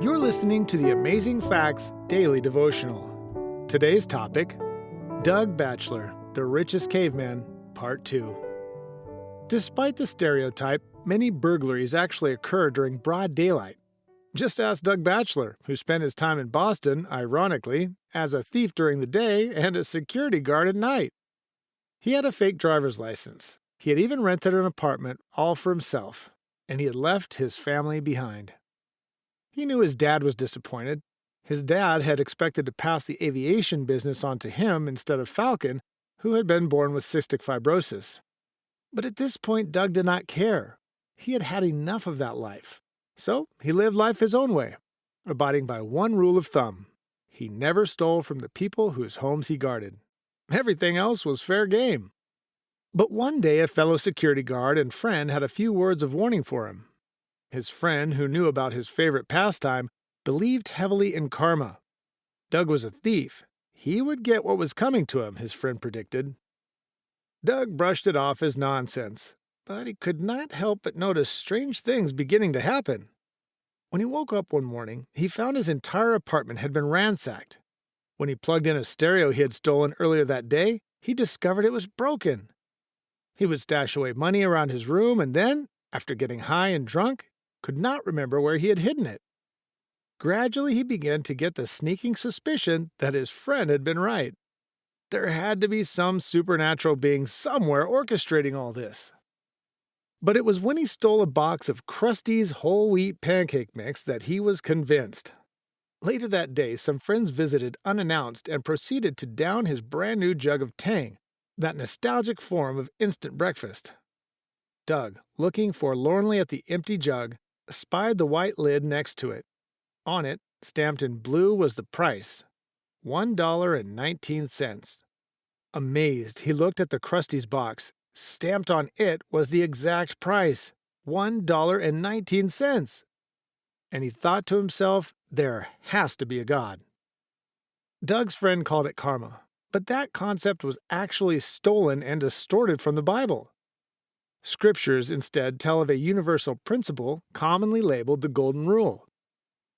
You're listening to the Amazing Facts Daily Devotional. Today's topic, Doug Batchelor, the Richest Caveman, Part 2. Despite the stereotype, many burglaries actually occur during broad daylight. Just ask Doug Batchelor, who spent his time in Boston, ironically, as a thief during the day and a security guard at night. He had a fake driver's license. He had even rented an apartment all for himself, and he had left his family behind. He knew his dad was disappointed. His dad had expected to pass the aviation business on to him instead of Falcon, who had been born with cystic fibrosis. But at this point, Doug did not care. He had had enough of that life. So he lived life his own way, abiding by one rule of thumb. He never stole from the people whose homes he guarded. Everything else was fair game. But one day a fellow security guard and friend had a few words of warning for him. His friend, who knew about his favorite pastime, believed heavily in karma. Doug was a thief. He would get what was coming to him, his friend predicted. Doug brushed it off as nonsense, but he could not help but notice strange things beginning to happen. When he woke up one morning, he found his entire apartment had been ransacked. When he plugged in a stereo he had stolen earlier that day, he discovered it was broken. He would stash away money around his room and then, after getting high and drunk, could not remember where he had hidden it. Gradually, he began to get the sneaking suspicion that his friend had been right. There had to be some supernatural being somewhere orchestrating all this. But it was when he stole a box of Krusty's whole wheat pancake mix that he was convinced. Later that day, some friends visited unannounced and proceeded to down his brand new jug of Tang, that nostalgic form of instant breakfast. Doug, looking forlornly at the empty jug, spied the white lid next to it. On it, stamped in blue, was the price, $1.19. Amazed, he looked at the Krusty's box. Stamped on it was the exact price, $1.19. And he thought to himself, there has to be a God. Doug's friend called it karma, but that concept was actually stolen and distorted from the Bible. Scriptures instead tell of a universal principle commonly labeled the Golden Rule.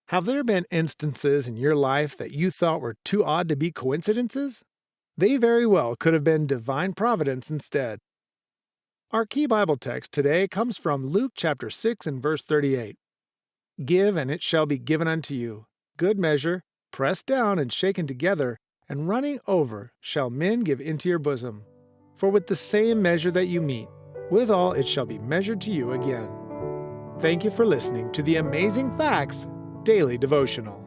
Have there been instances in your life that you thought were too odd to be coincidences? They very well could have been divine providence instead. Our key Bible text today comes from Luke chapter 6 and verse 38. Give, and it shall be given unto you. Good measure, pressed down and shaken together, and running over shall men give into your bosom. For with the same measure that you mete, withal it shall be measured to you again. Thank you for listening to the Amazing Facts Daily Devotional.